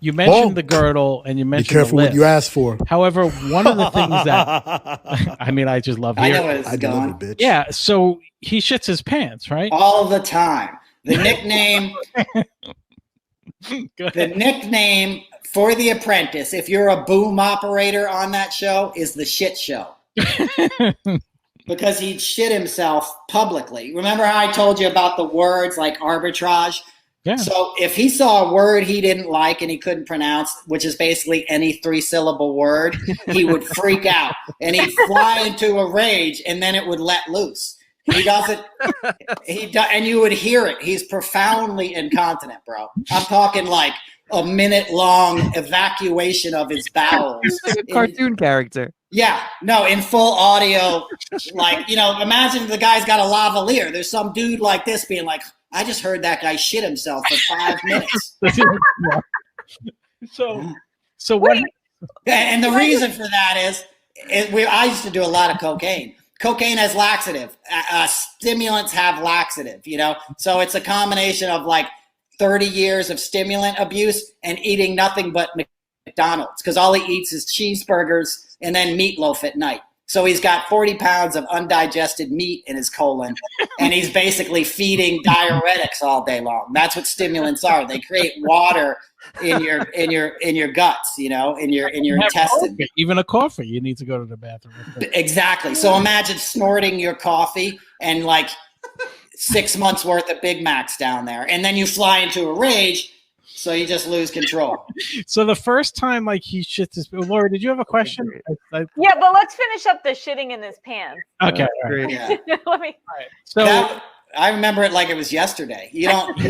You mentioned the girdle and you mentioned be careful the what you ask for. However, one of the things that I mean, I just love hearing. I know where this is going. Bitch. Yeah, so he shits his pants, right? All the time. The nickname the nickname for The Apprentice, if you're a boom operator on that show, is the shit show. Because he'd shit himself publicly. Remember how I told you about the words like arbitrage? Yeah. So if he saw a word he didn't like and he couldn't pronounce, which is basically any 3-syllable word, he would freak out and he'd fly into a rage and then it would let loose. He doesn't, and you would hear it. He's profoundly incontinent, bro. I'm talking like a minute-long evacuation of his bowels. Like a cartoon character. Yeah, no, in full audio. Like, imagine the guy's got a lavalier. There's some dude like this being like, I just heard that guy shit himself for 5 minutes. So what? And the reason for that is I used to do a lot of cocaine. Cocaine has laxative. Stimulants have laxative, So it's a combination of like 30 years of stimulant abuse and eating nothing but McDonald's because all he eats is cheeseburgers and then meatloaf at night. So he's got 40 pounds of undigested meat in his colon, and he's basically feeding diuretics all day long. That's what stimulants are. They create water in your guts, in your intestine. Coffee. Even a coffee, you need to go to the bathroom. Exactly. So imagine snorting your coffee and like 6 months worth of Big Macs down there, and then you fly into a rage. So you just lose control. So the first time, like he shits his, Laura, did you have a question? Yeah, but let's finish up the shitting in his pants. Okay, right. Yeah. Let me. Right. So I remember it like it was yesterday. You don't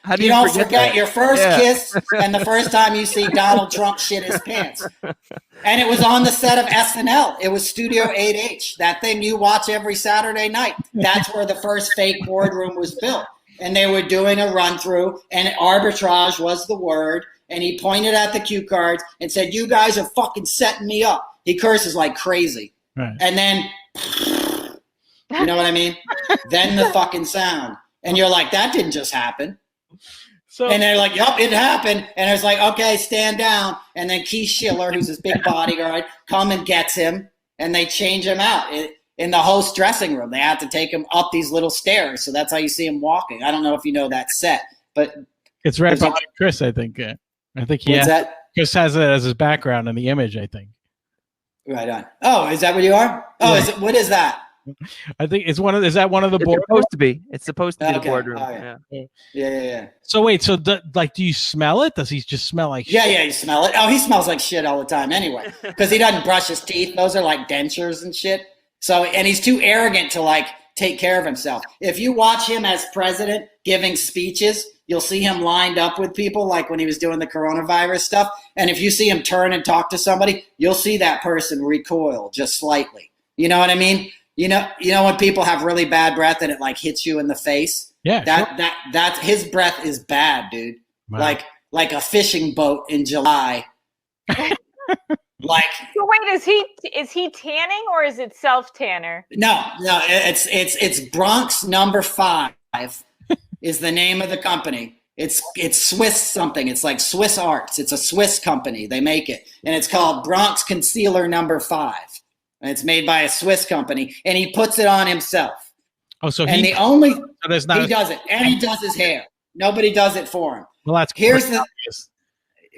How do you you don't forget forget your first kiss and the first time you see Donald Trump shit his pants. And it was on the set of SNL. It was Studio 8H, that thing you watch every Saturday night. That's where the first fake boardroom was built. And they were doing a run through, and arbitrage was the word. And he pointed at the cue cards and said, "You guys are fucking setting me up." He curses like crazy. Right. And then, you know what I mean? Then the fucking sound. And you're like, that didn't just happen. And they're like, yup, it happened. And it's like, okay, stand down. And then Keith Schiller, who's his big bodyguard, come and gets him. And they change him out. In the host dressing room, they had to take him up these little stairs. So that's how you see him walking. I don't know if you know that set, but it's right behind Chris, I think. I think Chris has it as his background in the image, I think. Right on. Oh, is that what you are? Oh, Yeah. What is that? I think it's is that one of the board? It's supposed to be the boardroom. Oh, yeah. So wait, do you smell it? Does he just smell like shit? Yeah, you smell it. Oh, he smells like shit all the time anyway, because he doesn't brush his teeth. Those are like dentures and shit. So, and he's too arrogant to like take care of himself. If you watch him as president giving speeches, you'll see him lined up with people like when he was doing the coronavirus stuff. And if you see him turn and talk to somebody, you'll see that person recoil just slightly. You know what I mean? You know when people have really bad breath and it like hits you in the face? Yeah. That's his breath is bad, dude. Wow. Like a fishing boat in July. So wait, is he tanning or is it self tanner? No, it's Bronx number 5 is the name of the company. It's Swiss something. It's like Swiss Arts. It's a Swiss company. They make it, and it's called Bronx Concealer number 5. And it's made by a Swiss company, and he puts it on himself. Oh, so he does it, and he does his hair. Nobody does it for him. Well, that's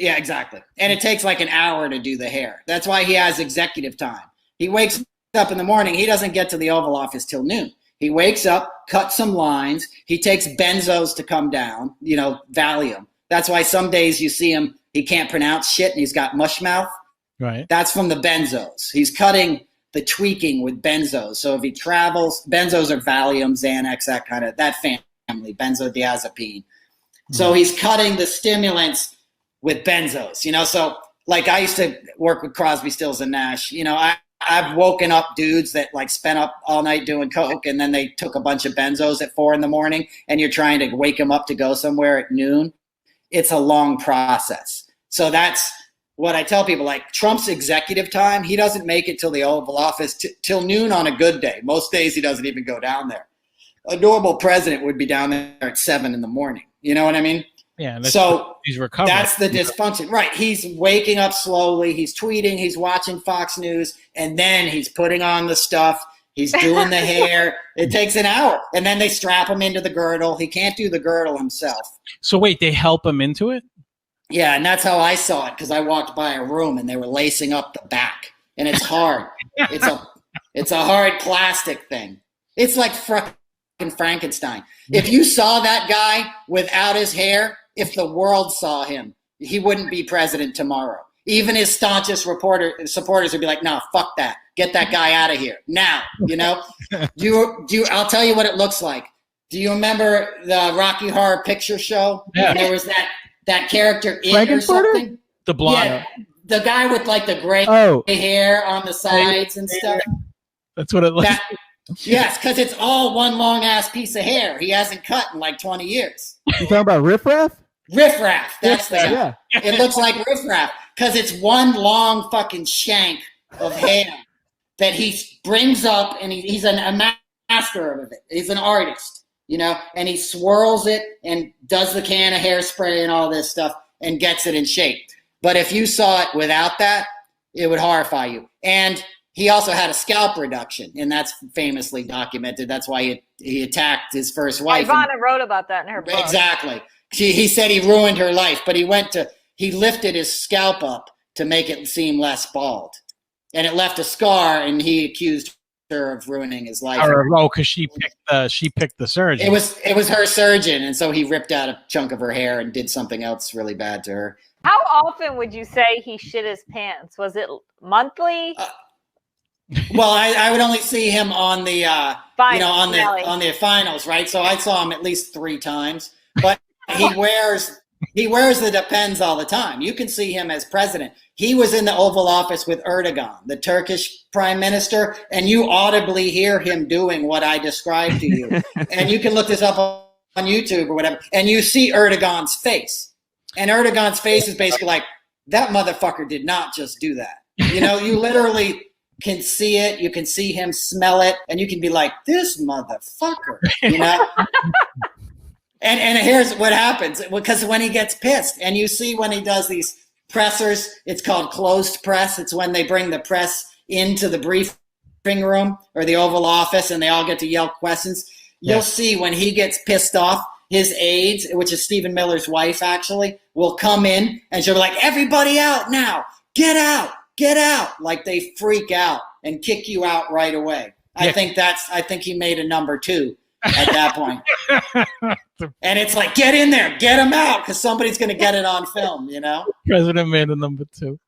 Yeah, exactly. And it takes like an hour to do the hair. That's why he has executive time. He wakes up in the morning. He doesn't get to the Oval Office till noon. He wakes up, cuts some lines. He takes benzos to come down, Valium. That's why some days you see him, he can't pronounce shit and he's got mush mouth. Right. That's from the benzos. He's cutting the tweaking with benzos. So if he travels, benzos are Valium, Xanax, that family, benzodiazepine. So he's cutting the stimulants with benzos, so like I used to work with Crosby, Stills and Nash, I've woken up dudes that like spent up all night doing coke and then they took a bunch of benzos at 4 a.m. and you're trying to wake them up to go somewhere at noon. It's a long process. So that's what I tell people, like Trump's executive time, he doesn't make it till the Oval Office till noon on a good day. Most days he doesn't even go down there. A normal president would be down there at 7 a.m. You know what I mean? Yeah. So he's recovering. That's the dysfunction. Right. He's waking up slowly. He's tweeting. He's watching Fox News. And then he's putting on the stuff. He's doing the hair. It takes an hour. And then they strap him into the girdle. He can't do the girdle himself. So wait, they help him into it? Yeah, and that's how I saw it, because I walked by a room and they were lacing up the back. And it's hard. It's a hard plastic thing. It's like fucking Frankenstein. If you saw that guy without his hair, if the world saw him, he wouldn't be president tomorrow. Even his staunchest supporters would be like, no, fuck that. Get that guy out of here now. You know, I'll tell you what it looks like. Do you remember the Rocky Horror Picture Show? Yeah. There was that character or something. The blonde. Yeah, the guy with like the gray hair on the sides and stuff. That's what it looks like. Yes, because it's all one long ass piece of hair. He hasn't cut in like 20 years. You talking about Riff Raff? Riff Raff. That's the guy. Yeah. It looks like Riff Raff because it's one long fucking shank of hair that he brings up, and he's a master of it. He's an artist, you know, and he swirls it and does the can of hairspray and all this stuff and gets it in shape. But if you saw it without that, it would horrify you. And he also had a scalp reduction, and that's famously documented. That's why he attacked his first wife. Ivana wrote about that in her book. Exactly. He said he ruined her life, but he lifted his scalp up to make it seem less bald. And it left a scar, and he accused her of ruining his life. Because she picked the surgeon. It was her surgeon, and so he ripped out a chunk of her hair and did something else really bad to her. How often would you say he shit his pants? Was it monthly? Well, I would only see him on the on the finals, right? So I saw him at least 3 times. But he wears the Depends all the time. You can see him as president. He was in the Oval Office with Erdogan, the Turkish prime minister, and you audibly hear him doing what I described to you. And you can look this up on YouTube or whatever, and you see Erdogan's face. And Erdogan's face is basically like, that motherfucker did not just do that. You know, you literally can see it. You can see him, smell it, and you can be like, this motherfucker, you know? And here's what happens, because when he gets pissed, and you see when he does these pressers, it's called closed press. It's when they bring the press into the briefing room or the Oval Office and they all get to yell questions. You'll see when he gets pissed off, his aides, which is Stephen Miller's wife actually, will come in and she'll be like, everybody out now, get out. Like they freak out and kick you out right away. I think he made a number 2 at that point. And it's like, get in there, get him out, because somebody's going to get it on film, you know? President made a number 2.